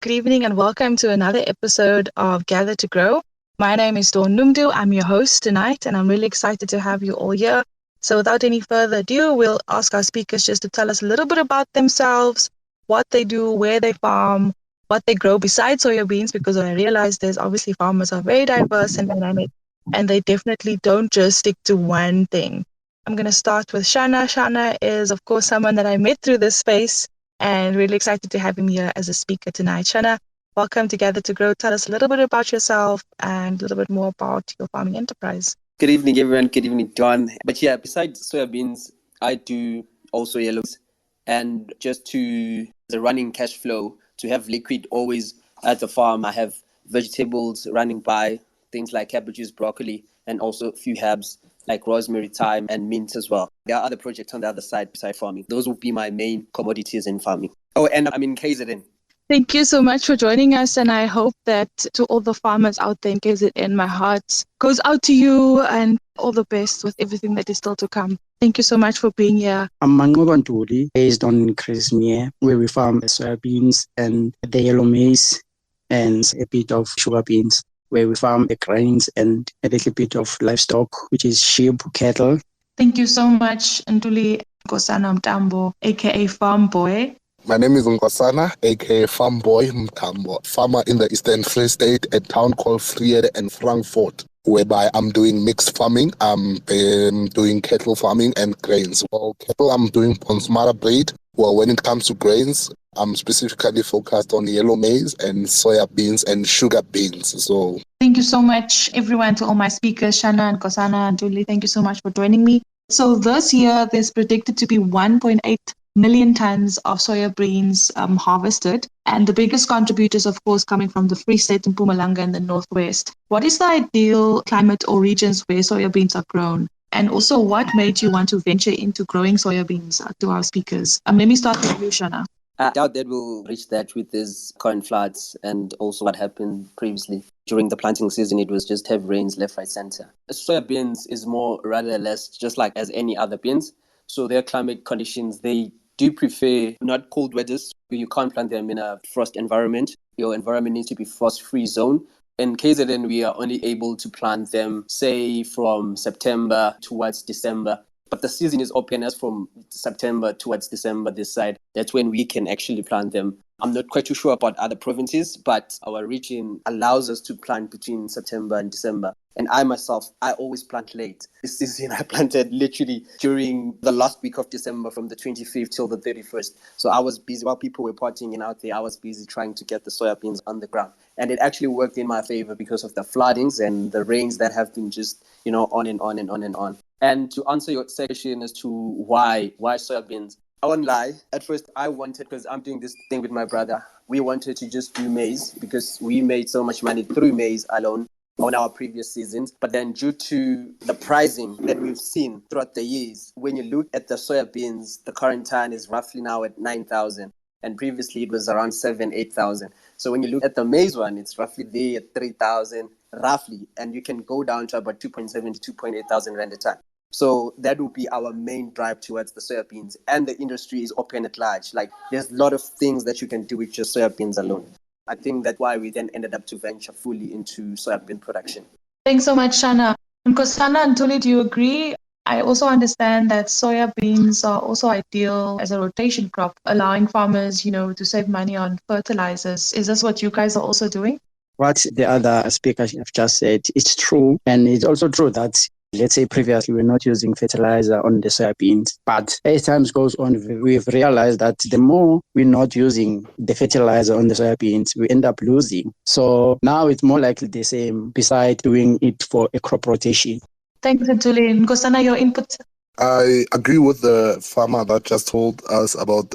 Good evening and welcome to another episode of Gather to Grow. My name is Dawn Numdu. I'm your host tonight and I'm really excited to have you all here. So without any further ado, we'll ask our speakers just to tell us a little bit about themselves, what they do, where they farm, what they grow besides soybeans, because I realize there's obviously farmers are very diverse and dynamic and they definitely don't just stick to one thing. I'm going to start with Shana. Shana is, of course, someone that I met through this space and really excited to have him here as a speaker tonight. Shana, welcome to Gather to Grow. Tell us a little bit about yourself and a little bit more about your farming enterprise. Good evening, everyone. Good evening, Don. But yeah, besides soybeans, I do also yellows. And just to the running cash flow, to have liquid always at the farm, I have vegetables running by, things like cabbages, broccoli, and also a few herbs like rosemary, thyme, and mint as well. There are other projects on the other side beside farming. Those would be my main commodities in farming. Oh, and I'm in KZN. Thank you so much for joining us, and I hope that to all the farmers out there in KZN, my heart goes out to you and all the best with everything that is still to come. Thank you so much for being here. I'm Mangoba Ntuli, based on Krismere, where we farm soybeans and the yellow maize and a bit of sugar beans, where we farm the grains and a little bit of livestock, which is sheep, cattle. Thank you so much, Ntuli Nkosana Mtambo, aka Farm Boy. My name is Nkosana, aka Farm Boy Mtambo, farmer in the Eastern Free State, a town called Vrede and Frankfurt, whereby I'm doing mixed farming. I'm doing cattle farming and grains. Well, cattle, I'm doing Bonsmara breed. Well, when it comes to grains, I'm specifically focused on yellow maize and soya beans and sugar beans. So, thank you so much, everyone, to all my speakers, Shana and Nkosana and Julie. Thank you so much for joining me. So this year, there's predicted to be 1.8 million tons of soya beans harvested, and the biggest contributors, of course, coming from the Free State and Mpumalanga in the northwest. What is the ideal climate or regions where soya beans are grown? And also, what made you want to venture into growing soya beans to our speakers? Let me start with you, Shana. I doubt that we'll reach that with these current floods and also what happened previously. During the planting season, it was just heavy rains left, right, center. Soya beans is more rather or less just like as any other beans. So their climate conditions, they do prefer not cold weathers. You can't plant them in a frost environment. Your environment needs to be frost-free zone. In KZN, we are only able to plant them, say, from September towards December. But the season is open as from September towards December this side. That's when we can actually plant them. I'm not quite too sure about other provinces, but our region allows us to plant between September and December. And I myself, I always plant late. This season, I planted literally during the last week of December from the 25th till the 31st. So I was busy while people were partying and out there. I was busy trying to get the soybeans on the ground. And it actually worked in my favor because of the floodings and the rains that have been just, on and on and on and on. And to answer your question as to why soybeans, I won't lie. At first, I wanted, because I'm doing this thing with my brother, we wanted to just do maize because we made so much money through maize alone on our previous seasons. But then due to the pricing that we've seen throughout the years, when you look at the soybeans, the current ton is roughly now at 9,000. And previously it was around 7,000, 8,000. So when you look at the maize one, it's roughly there at 3,000, roughly. And you can go down to about 2.7 to 2.8 thousand rand a ton. So that will be our main drive towards the soybeans. And the industry is open at large. Like there's a lot of things that you can do with your soybeans alone. I think that's why we then ended up to venture fully into soybean production. Thanks so much, Shana. Nkosana and Tuli, do you agree? I also understand that soya beans are also ideal as a rotation crop, allowing farmers, to save money on fertilizers. Is this what you guys are also doing? What the other speakers have just said, it's true. And it's also true that, let's say previously we're not using fertilizer on the soybeans. But as time goes on, we've realized that the more we're not using the fertilizer on the soybeans, we end up losing. So now it's more likely the same, besides doing it for a crop rotation. Thanks, Ntuli. Nkosana, your input? I agree with the farmer that just told us about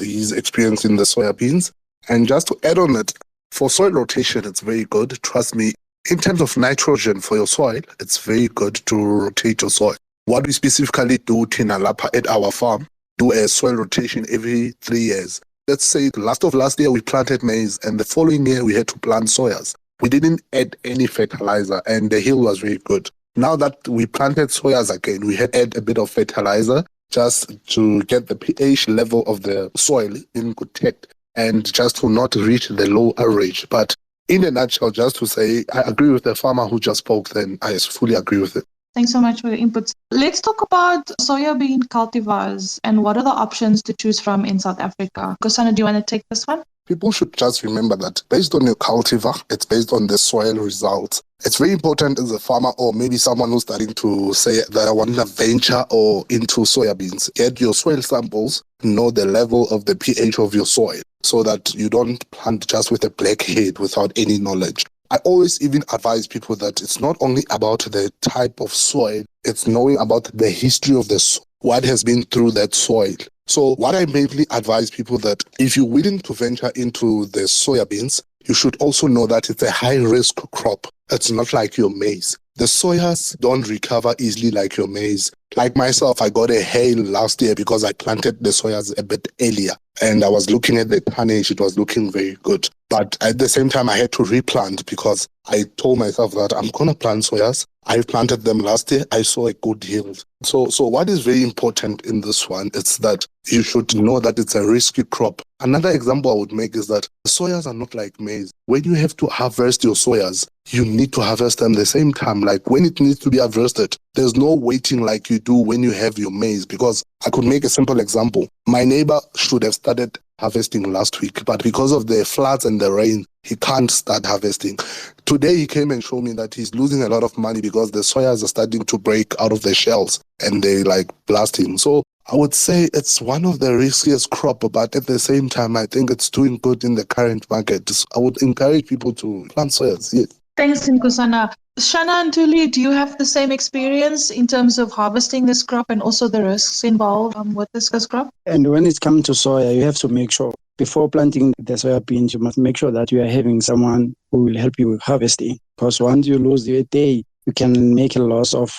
his experience in the soya beans. And just to add on it, for soil rotation, it's very good. Trust me. In terms of nitrogen for your soil, it's very good to rotate your soil. What we specifically do, Tina Lapa, at our farm, do a soil rotation every 3 years. Let's say the last year we planted maize and the following year we had to plant soyas. We didn't add any fertilizer and the yield was very good. Now that we planted soyas again, we had to add a bit of fertilizer just to get the pH level of the soil in good check. and just to not reach the low average. But in a nutshell, just to say, I agree with the farmer who just spoke then. I fully agree with it. Thanks so much for your inputs. Let's talk about soybean cultivars and what are the options to choose from in South Africa. Kosana, do you want to take this one? People should just remember that based on your cultivar, it's based on the soil results. It's very important as a farmer or maybe someone who's starting to say that I want to venture or into soybeans. Get your soil samples, know the level of the pH of your soil so that you don't plant just with a black head without any knowledge. I always even advise people that it's not only about the type of soil, it's knowing about the history of the soil, what has been through that soil. So what I mainly advise people that if you're willing to venture into the soybeans, you should also know that it's a high-risk crop. It's not like your maize. The soyas don't recover easily like your maize. Like myself, I got a hail last year because I planted the soyas a bit earlier. And I was looking at the tonnage, it was looking very good. But at the same time, I had to replant because I told myself that I'm going to plant soyas. I planted them last year. I saw a good yield. So what is very important in this one is that you should know that it's a risky crop. Another example I would make is that soyas are not like maize. When you have to harvest your soyas, you need to harvest them the same time. Like when it needs to be harvested, there's no waiting like you do when you have your maize. Because I could make a simple example. My neighbor should have started harvesting last week, but because of the floods and the rain, he can't start harvesting. Today he came and showed me that he's losing a lot of money because the soyas are starting to break out of the shells and they like blasting. So I would say it's one of the riskiest crop, but at the same time, I think it's doing good in the current market. I would encourage people to plant soyas. Yes. Thanks, Nkosana. Shana and Tuli, do you have the same experience in terms of harvesting this crop and also the risks involved with this crop? And when it comes to soya, you have to make sure before planting the soya beans, you must make sure that you are having someone who will help you with harvesting. Because once you lose your day, you can make a loss of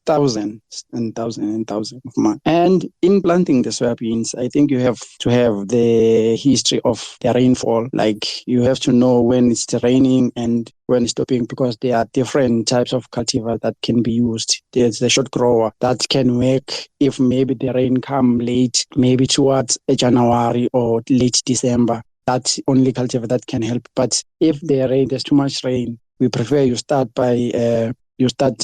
thousands and thousands of money. And in planting the soybeans, I think you have to have the history of the rainfall. Like you have to know when it's raining and when it's stopping, because there are different types of cultivar that can be used. There's the short grower that can work if maybe the rain come late, maybe towards January or late December. That's only cultivar that can help. But if there's too much rain, we prefer you start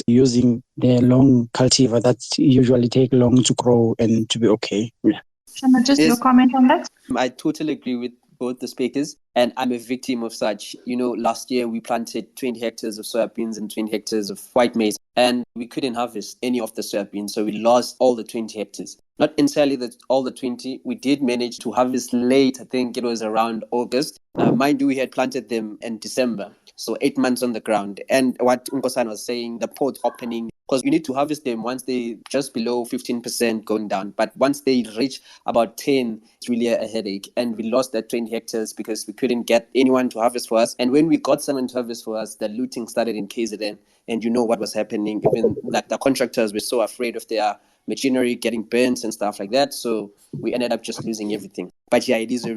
using the long cultivar that usually take long to grow and to be okay. Yeah. Shana, just your comment on that? I totally agree with both the speakers, and I'm a victim of such. Last year we planted 20 hectares of soybeans and 20 hectares of white maize, and we couldn't harvest any of the soybeans, so we lost all the 20 hectares. Not entirely all the 20. We did manage to harvest late. I think it was around August. Mind you, we had planted them in December. So 8 months on the ground. And what Nkosan was saying, the pot opening, because you need to harvest them once they just below 15% going down. But once they reach about 10, it's really a headache. And we lost that 20 hectares because we couldn't get anyone to harvest for us. And when we got someone to harvest for us, the looting started in KZN. And you know what was happening. Even like the contractors were so afraid of their machinery getting burnt and stuff like that. So we ended up just losing everything. But yeah, it is a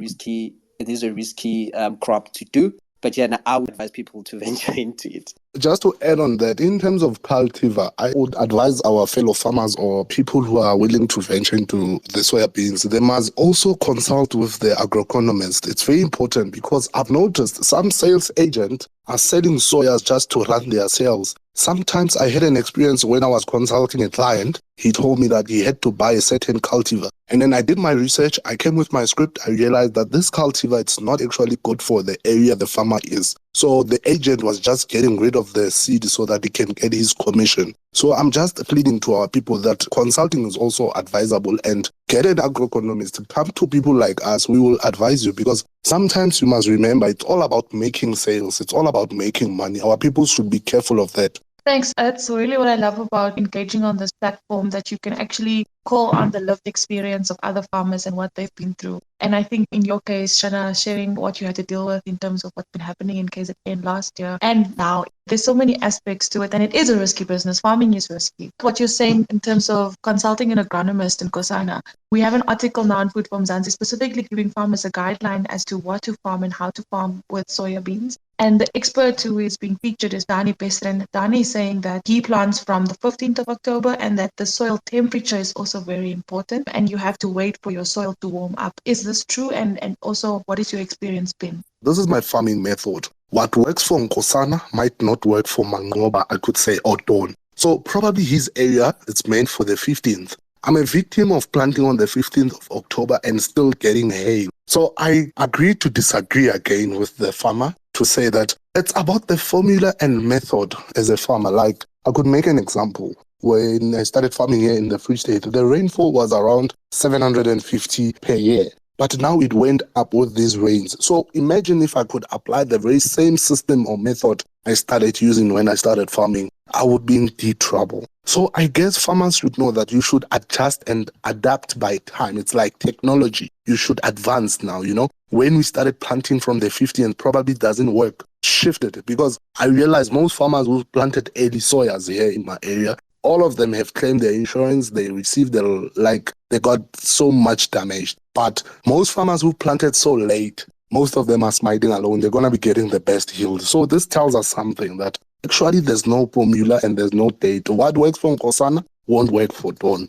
risky crop to do. But yeah, I would advise people to venture into it. Just to add on that, in terms of cultivar, I would advise our fellow farmers or people who are willing to venture into the soybeans, they must also consult with the agroeconomist. It's very important because I've noticed some sales agents are selling soyas just to run their sales. Sometimes I had an experience when I was consulting a client. He told me that he had to buy a certain cultivar. And then I did my research. I came with my script. I realized that this cultivar, it's not actually good for the area the farmer is. So the agent was just getting rid of the seed so that he can get his commission. So I'm just pleading to our people that consulting is also advisable, and get an agroeconomist. Come to people like us. We will advise you, because sometimes you must remember it's all about making sales. It's all about making money. Our people should be careful of that. Thanks. That's really what I love about engaging on this platform, that you can actually call on the lived experience of other farmers and what they've been through. And I think in your case, Shana, sharing what you had to deal with in terms of what's been happening in KZN last year and now, there's so many aspects to it, and it is a risky business. Farming is risky. What you're saying in terms of consulting an agronomist in Kosana, we have an article now on Food from Mzansi specifically giving farmers a guideline as to what to farm and how to farm with soya beans. And the expert who is being featured is Dani Pester, and Dani is saying that he plants from the 15th of October and that the soil temperature is also very important and you have to wait for your soil to warm up. Is this true? And also, what is your experience been? This is my farming method. What works for Nkosana might not work for Mangoba, I could say, or Don. So probably his area is meant for the 15th. I'm a victim of planting on the 15th of October and still getting hay. So I agree to disagree again with the farmer to say that it's about the formula and method as a farmer. Like, I could make an example. When I started farming here in the Free State, the rainfall was around 750 per year. But now it went up with these rains. So imagine if I could apply the very same system or method I started using when I started farming, I would be in deep trouble. So I guess farmers should know that you should adjust and adapt by time. It's like technology. You should advance now, When we started planting from the 50th, probably doesn't work. Shifted it because I realized most farmers who planted early soyas here in my area, all of them have claimed their insurance. They received they got so much damage. But most farmers who planted so late, most of them are smiting alone. They're going to be getting the best yield. So this tells us something that actually there's no formula and there's no date. What works for Nkosana won't work for Don.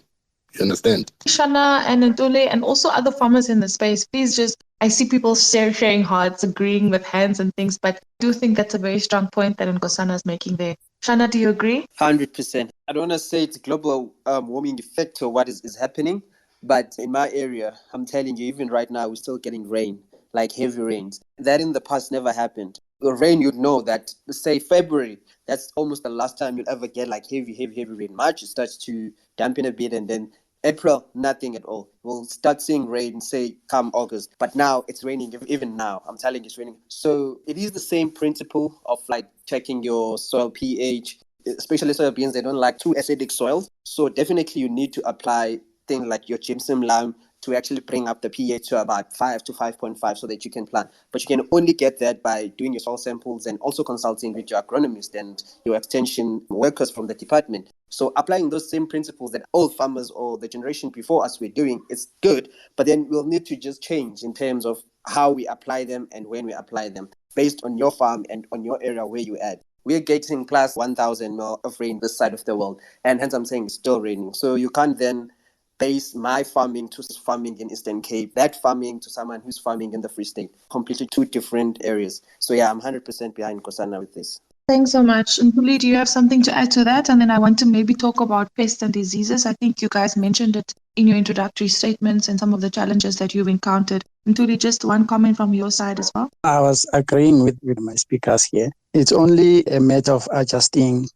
You understand? Shana and Ntuli and also other farmers in the space, please I see people sharing hearts, agreeing with hands and things, but I do think that's a very strong point that Nkosana is making there. Shana, do you agree? 100%. I don't want to say it's global warming effect or what is happening, but in my area, I'm telling you, even right now, we're still getting rain, like heavy rains. That in the past never happened. The rain, you'd know that, say, February, that's almost the last time you'll ever get like heavy rain. March, it starts to dampen a bit, and then April, nothing at all. We'll start seeing rain, say, come August. But now it's raining, even now. I'm telling you, it's raining. So it is the same principle of like checking your soil pH, especially soybeans. They don't like too acidic soils. So definitely you need to apply things like your gypsum lime to actually bring up the pH to about 5 to 5.5 so that you can plant. But you can only get that by doing your soil samples and also consulting with your agronomist and your extension workers from the department. So applying those same principles that all farmers or the generation before us were doing, it's good, but then we'll need to just change in terms of how we apply them and when we apply them based on your farm and on your area where you at. We're getting plus 1,000 mil of rain this side of the world, and hence I'm saying it's still raining. So you can't then base my farming to farming in Eastern Cape, that farming to someone who's farming in the Free State. Completely two different areas. So yeah, I'm 100% behind Nkosana with this. Thanks so much. Ntuli, do you have something to add to that? And then I want to maybe talk about pests and diseases. I think you guys mentioned it in your introductory statements and some of the challenges that you've encountered. Ntuli, just one comment from your side as well. I was agreeing with my speakers here. It's only a matter of adjusting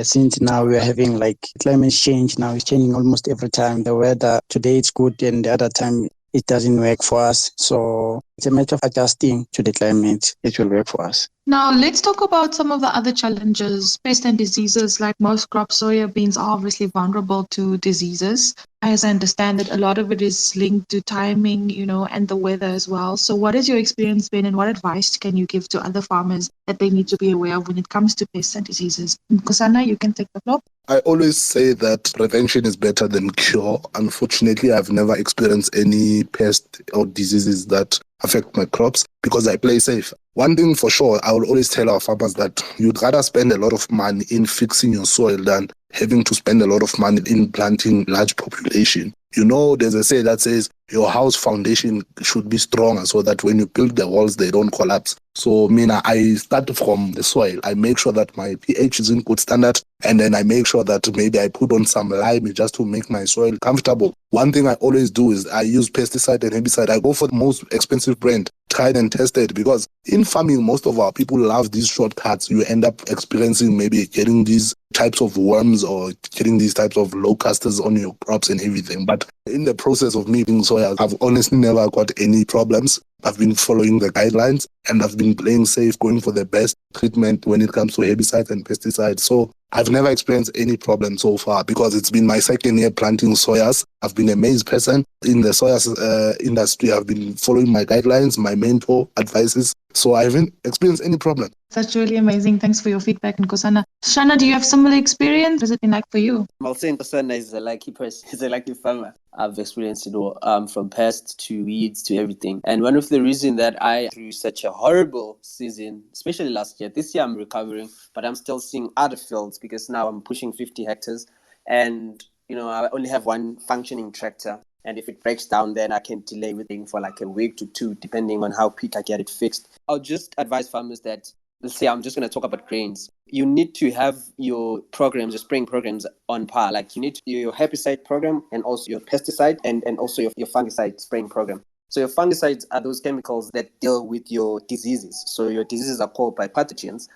since now we are having like climate change. Now it's changing almost every time. The weather today it's good and the other time it doesn't work for us. So it's a matter of adjusting to the climate. It will work for us. Now, let's talk about some of the other challenges. Pests and diseases, like most crops, soybeans are obviously vulnerable to diseases. As I understand it, a lot of it is linked to timing, and the weather as well. So what has your experience been and what advice can you give to other farmers that they need to be aware of when it comes to pests and diseases? Nkosana, you can take the floor. I always say that prevention is better than cure. Unfortunately, I've never experienced any pest or diseases that affect my crops because I play safe. One thing for sure, I will always tell our farmers that you'd rather spend a lot of money in fixing your soil than having to spend a lot of money in planting large population. There's a say that says your house foundation should be stronger so that when you build the walls, they don't collapse. So, I start from the soil. I make sure that my pH is in good standard, and then I make sure that maybe I put on some lime just to make my soil comfortable. One thing I always do is I use pesticide and herbicide. I go for the most expensive brand, tried and tested, because in farming, most of our people love these shortcuts. You end up experiencing maybe getting these types of worms or getting these types of locusts on your crops and everything. But in the process of making soya, I've honestly never got any problems. I've been following the guidelines and I've been playing safe, going for the best treatment when it comes to herbicides and pesticides. So I've never experienced any problem so far because it's been my second year planting soyas. I've been a maize person in the soya industry. I've been following my guidelines, my mentor advices. So I haven't experienced any problem. That's really amazing. Thanks for your feedback, Nkosana. Shana, do you have similar experience? What has it been like for you? I'll say Nkosana is a lucky person. He's a lucky farmer. I've experienced it all, from pests to weeds to everything. And one of the reasons that I through such a horrible season, especially last year, this year I'm recovering, but I'm still seeing other fields because now I'm pushing 50 hectares, and I only have one functioning tractor. And if it breaks down, then I can delay everything for like a week to two, depending on how quick I get it fixed. I'll just advise farmers that, let's say I'm just going to talk about grains. You need to have your programs, your spraying programs on par. Like you need your herbicide program and also your pesticide and also your fungicide spraying program. So your fungicides are those chemicals that deal with your diseases. So your diseases are caused by pathogens.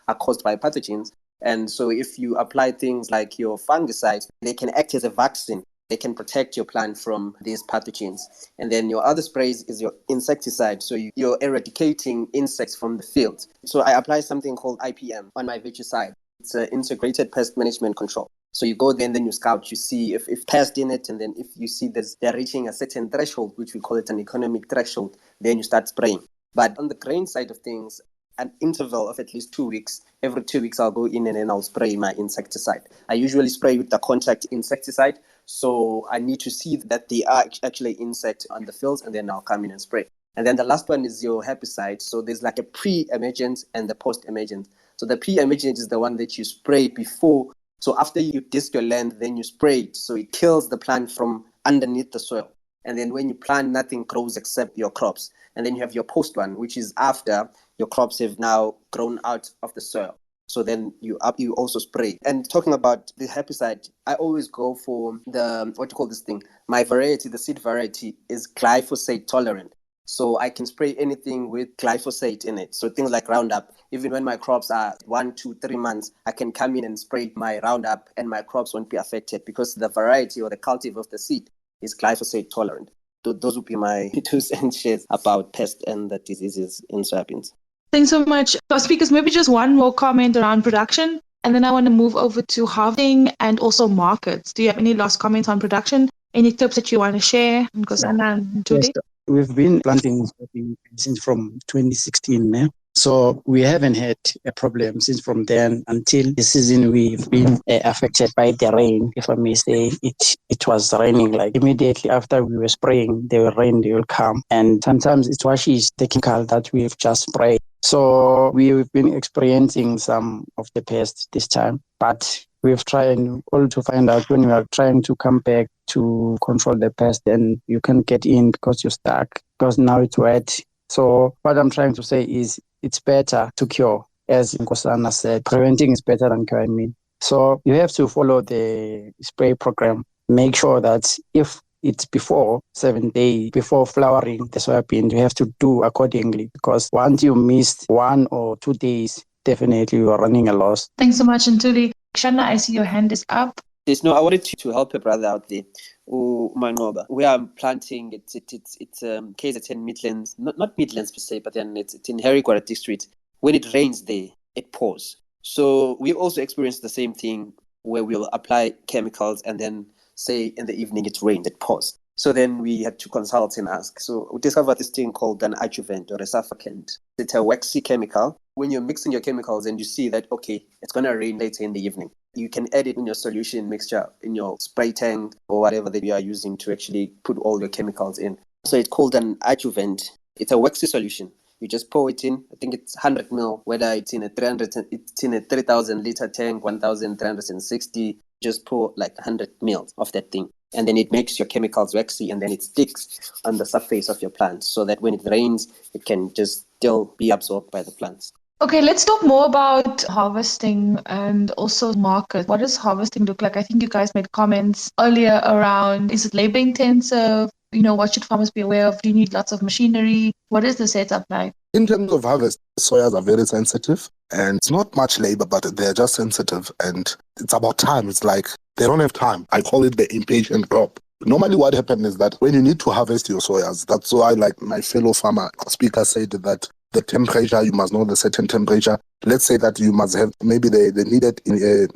And so if you apply things like your fungicides, they can act as a vaccine. They can protect your plant from these pathogens. And then your other sprays is your insecticide. So you're eradicating insects from the field. So I apply something called IPM on my vegeticide. It's an integrated pest management control. So you go there and then you scout, you see if pests in it, and then if you see they're reaching a certain threshold, which we call it an economic threshold, then you start spraying. But on the grain side of things, an interval of at least 2 weeks. Every 2 weeks, I'll go in and then I'll spray my insecticide. I usually spray with the contact insecticide. So I need to see that they are actually insect on the fields, and then I'll come in and spray. And then the last one is your herbicide. So there's like a pre-emergent and the post-emergent. So the pre-emergent is the one that you spray before. So after you disc your land, then you spray it. So it kills the plant from underneath the soil. And then when you plant, nothing grows except your crops. And then you have your post one, which is after your crops have now grown out of the soil. So then you also spray. And talking about the herbicide, I always go for my variety, the seed variety is glyphosate tolerant. So I can spray anything with glyphosate in it. So things like Roundup, even when my crops are 1, 2, 3 months, I can come in and spray my Roundup and my crops won't be affected because the variety or the cultivar of the seed is glyphosate tolerant. Those would be my 2 cents shares about pests and the diseases in soybeans. Thanks so much. Our speakers, maybe just one more comment around production, and then I want to move over to harvesting and also markets. Do you have any last comments on production? Any tips that you want to share? Nkosana and Judy? Yes, we've been planting since from 2016 now. So we haven't had a problem since from then until the season. We've been affected by the rain, if I may say. It was raining like immediately after we were spraying, the rain will come. And sometimes it washes the chemical that we've just sprayed. So we've been experiencing some of the pests this time, but we've tried all to find out when we are trying to come back to control the pest, then you can't get in because you're stuck, because now it's wet. So what I'm trying to say is it's better to cure. As Nkosana said, preventing is better than curing. So you have to follow the spray program. Make sure that if it's before 7 days, before flowering the soybean, you have to do accordingly, because once you missed 1 or 2 days, definitely you are running a loss. Thanks so much, Ntuli. Shana, I see your hand is up. Yes, no, I wanted to help a brother out there. Mangoba. We are planting, it's KZN Midlands, not Midlands per se, but then it's in Herigwara district. When it rains there, it pours. So we also experienced the same thing where we'll apply chemicals and then say in the evening it rained, it pours. So then we had to consult and ask. So we discovered this thing called an adjuvant or a surfactant. It's a waxy chemical. When you're mixing your chemicals and you see that, okay, it's going to rain later in the evening, you can add it in your solution mixture, in your spray tank or whatever that you are using to actually put all your chemicals in. So it's called an adjuvant. It's a waxy solution. You just pour it in. I think it's 100 ml, whether it's in a 3,000 liter tank, 1,360. Just pour like 100 ml of that thing. And then it makes your chemicals waxy, and then it sticks on the surface of your plants so that when it rains, it can just still be absorbed by the plants. Okay, let's talk more about harvesting and also market. What does harvesting look like? I think you guys made comments earlier around, is it labor intensive? What should farmers be aware of? Do you need lots of machinery? What is the setup like? In terms of harvest, soyas are very sensitive, and it's not much labor, but they're just sensitive, and it's about time. It's like they don't have time. I call it the impatient crop. Normally what happens is that when you need to harvest your soyas, that's why like my fellow farmer speaker said that the temperature, you must know the certain temperature. Let's say that you must have maybe the needed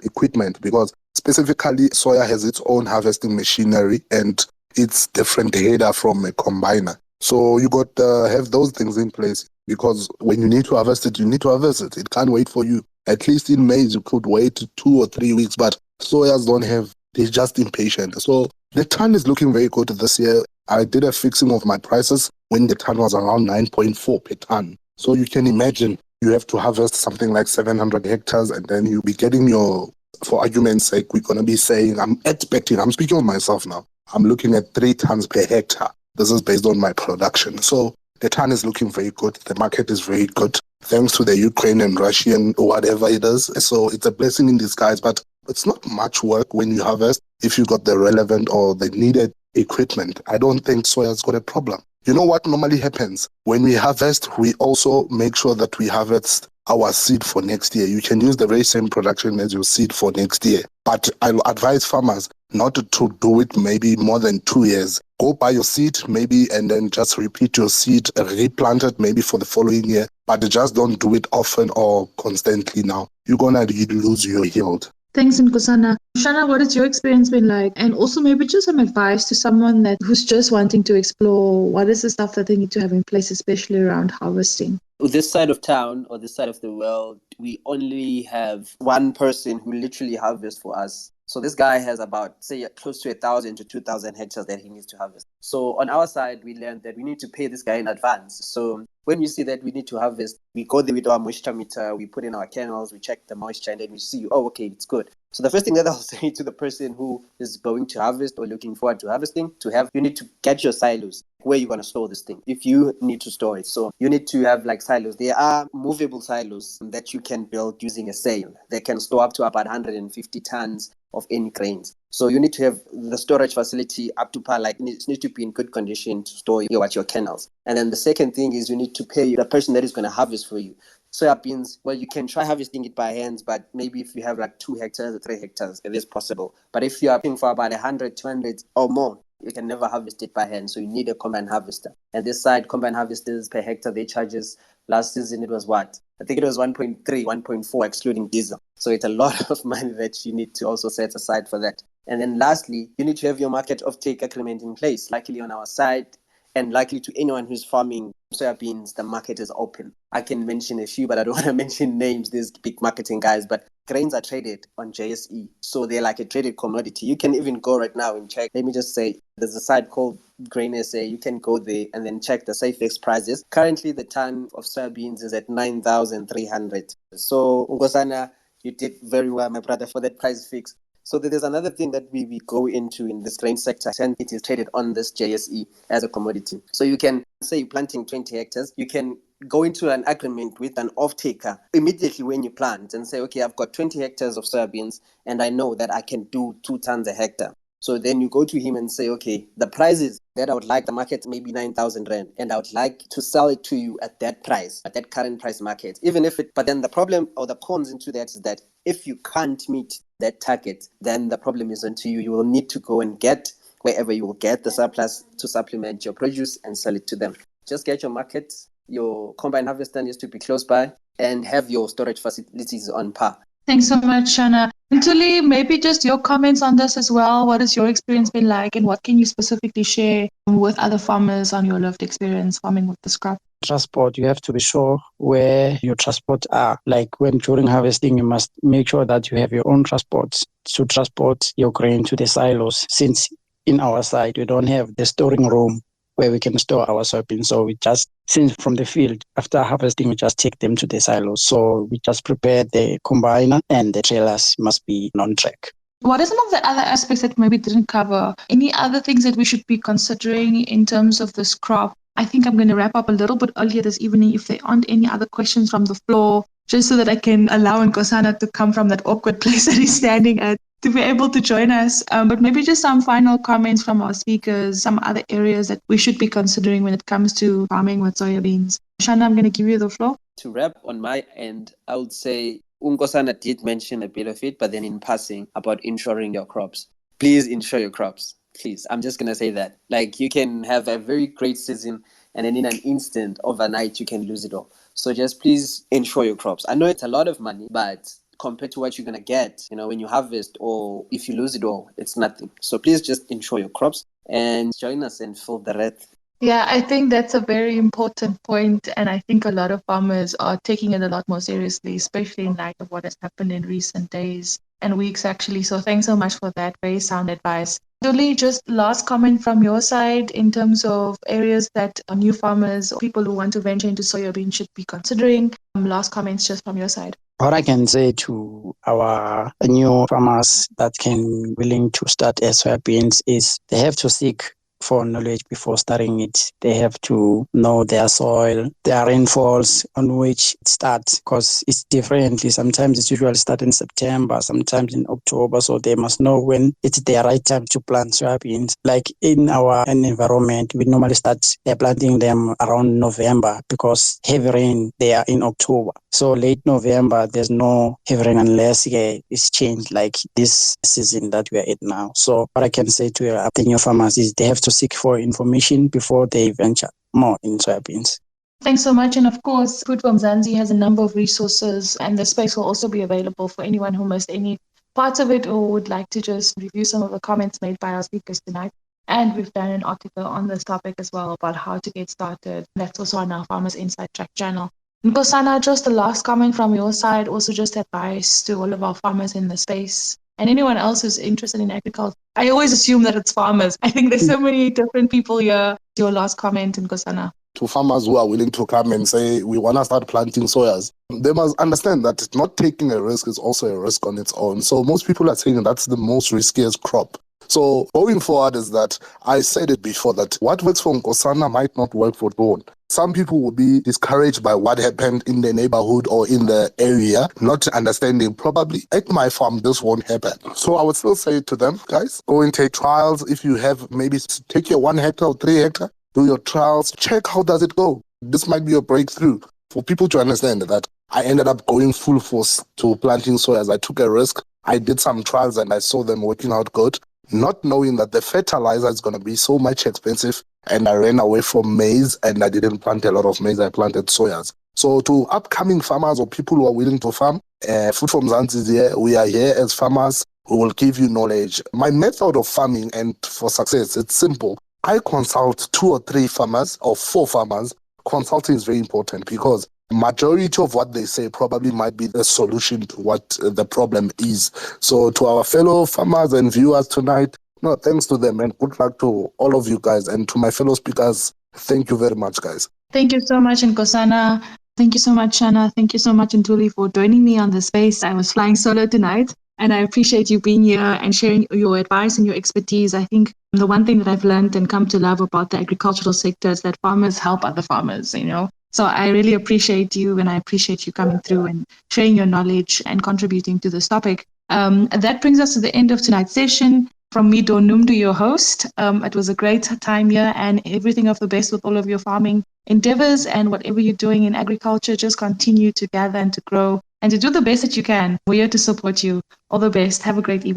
equipment, because specifically soya has its own harvesting machinery and it's different header from a combiner. So you got to have those things in place, because when you need to harvest it, you need to harvest it. It can't wait for you. At least in maize, you could wait 2 or 3 weeks, but soyas don't have, they're just impatient. So the ton is looking very good this year. I did a fixing of my prices when the ton was around 9.4 per ton. So you can imagine you have to harvest something like 700 hectares, and then you'll be getting your, for argument's sake, we're going to be saying, I'm speaking of myself now, I'm looking at 3 tons per hectare. This is based on my production. So the ton is looking very good. The market is very good, thanks to the Ukraine and Russian or whatever it is. So it's a blessing in disguise, but it's not much work when you harvest if you got the relevant or the needed equipment. I don't think soya's got a problem. You know what normally happens? When we harvest, we also make sure that we harvest our seed for next year. You can use the very same production as your seed for next year. But I'll advise farmers not to do it maybe more than 2 years. Go buy your seed maybe and then just repeat your seed, replant it maybe for the following year. But just don't do it often or constantly now. You're going to lose your yield. Thanks, Nkosana. Shana, what has your experience been like? And also maybe just some advice to someone who's just wanting to explore what is the stuff that they need to have in place, especially around harvesting. This side of town or this side of the world, we only have one person who literally harvests for us. So this guy has about, say, close to 1,000 to 2,000 hectares that he needs to harvest. So on our side, we learned that we need to pay this guy in advance. So when we see that we need to harvest, we go there with our moisture meter, we put in our kennels, we check the moisture, and then we see, oh, okay, it's good. So the first thing that I'll say to the person who is going to harvest or looking forward to harvesting, you need to get your silos. Where you're going to store this thing if you need to store it. So you need to have like silos. There are movable silos that you can build using a sail. They can store up to about 150 tons of any grains. So you need to have the storage facility up to par, like it needs to be in good condition to store your kennels. And then the second thing is you need to pay the person that is going to harvest for you. Soyabeans, well, you can try harvesting it by hands, but maybe if you have like 2 hectares or 3 hectares, it is possible. But if you are paying for about 100, 200 or more, you can never harvest it by hand. So you need a combine harvester. And this side, combine harvesters per hectare, they charges, last season it was what? I think it was 1.3, 1.4 excluding diesel. So it's a lot of money that you need to also set aside for that. And then lastly, you need to have your market offtake agreement in place. Luckily on our side, and likely to anyone who's farming soyabeans, the market is open. I can mention a few, but I don't want to mention names, these big marketing guys, but grains are traded on JSE. So they're like a traded commodity. You can even go right now and check. Let me just say, there's a site called Grain SA. You can go there and then check the Safex prices. Currently, the ton of soybeans is at 9,300. So, Nkosana, you did very well, my brother, for that price fix. So there's another thing that we go into in this grain sector, and it is traded on this JSE as a commodity. So you can say you're planting 20 hectares, you can go into an agreement with an off-taker immediately when you plant and say, okay, I've got 20 hectares of soybeans and I know that I can do 2 tons a hectare. So then you go to him and say, okay, the prices that I would like the market maybe 9,000 rand, and I would like to sell it to you at that price, at that current price market. But then the problem or the cons into that is that if you can't meet that target, then the problem is onto you. You will need to go and get wherever you will get the surplus to supplement your produce and sell it to them. Just get your market, your combine harvester needs to be close by, and have your storage facilities on par. Thanks so much, Shana. And Tuli, maybe just your comments on this as well. What has your experience been like, and what can you specifically share with other farmers on your lived experience farming with this crop? Transport, you have to be sure where your transport are. Like when during harvesting, you must make sure that you have your own transport to transport your grain to the silos. Since in our side, we don't have the storing room where we can store our soybeans. So we just, since from the field, after harvesting, we just take them to the silos. So we just prepare the combiner, and the trailers must be on track. What are some of the other aspects that maybe didn't cover? Any other things that we should be considering in terms of this crop? I think I'm going to wrap up a little bit earlier this evening if there aren't any other questions from the floor, just so that I can allow Nkosana to come from that awkward place that he's standing at to be able to join us. But maybe just some final comments from our speakers, some other areas that we should be considering when it comes to farming with soybeans. Shana, I'm going to give you the floor. To wrap on my end, I would say Nkosana did mention a bit of it, but then in passing about insuring your crops. Please insure your crops. Please. I'm just going to say that. Like you can have a very great season and then in an instant, overnight, you can lose it all. So just please insure your crops. I know it's a lot of money, but compared to what you're going to get, when you harvest or if you lose it all, it's nothing. So please just insure your crops and join us and fill the wreath. Yeah, I think that's a very important point, and I think a lot of farmers are taking it a lot more seriously, especially in light of what has happened in recent days and weeks, actually. So thanks so much for that very sound advice. Julie, just last comment from your side in terms of areas that new farmers or people who want to venture into soybean should be considering. Last comments just from your side. What I can say to our new farmers that can willing to start as soybeans is they have to seek for knowledge before starting it. They have to know their soil, their rainfalls on which it starts, because it's differently. Sometimes it's usually start in September, sometimes in October. So they must know when it's the right time to plant soybeans. Like in our environment, we normally start planting them around November because heavy rain they are in October. So late November, there's no heavy rain unless it's changed like this season that we are in now. So what I can say to the new farmers is they have to seek for information before they venture more in soybeans. Thanks so much. And of course, Food from Zanzi has a number of resources, and the space will also be available for anyone who missed any parts of it or would like to just review some of the comments made by our speakers tonight. And we've done an article on this topic as well about how to get started. That's also on our Farmers Insight Track channel. Nkosana, just the last comment from your side, also just advice to all of our farmers in the space and anyone else who's interested in agriculture. I always assume that it's farmers. I think there's so many different people here. Your last comment, Nkosana. To farmers who are willing to come and say, we want to start planting soyas, they must understand that not taking a risk is also a risk on its own. So most people are saying that's the most riskiest crop. So going forward is that I said it before that what works for Nkosana might not work for Dawn. Some people will be discouraged by what happened in the neighborhood or in the area, not understanding probably at my farm this won't happen. So I would still say to them, guys, go and take trials. If you have, maybe take your 1 hectare or 3 hectare, do your trials, check how does it go. This might be a breakthrough for people to understand that I ended up going full force to planting soyas. I took a risk. I did some trials and I saw them working out good, not knowing that the fertilizer is going to be so much expensive. And I ran away from maize and I didn't plant a lot of maize. I planted soyas. So to upcoming farmers or people who are willing to farm, Food from Zanzi is here. We are here as farmers who will give you knowledge. My method of farming and for success, it's simple. I consult 2 or 3 farmers or 4 farmers. Consulting is very important because majority of what they say probably might be the solution to what the problem is. So to our fellow farmers and viewers tonight, no, thanks to them and good luck to all of you guys. And to my fellow speakers, thank you very much, guys. Thank you so much, Nkosana. Thank you so much, Shana. Thank you so much, Ntuli, for joining me on the space. I was flying solo tonight, and I appreciate you being here and sharing your advice and your expertise. I think the one thing that I've learned and come to love about the agricultural sector is that farmers help other farmers. So I really appreciate you, and I appreciate you coming through and sharing your knowledge and contributing to this topic. That brings us to the end of tonight's session. From me, Donumdu, your host. It was a great time here, and everything of the best with all of your farming endeavors and whatever you're doing in agriculture. Just continue to gather and to grow and to do the best that you can. We're here to support you. All the best. Have a great evening.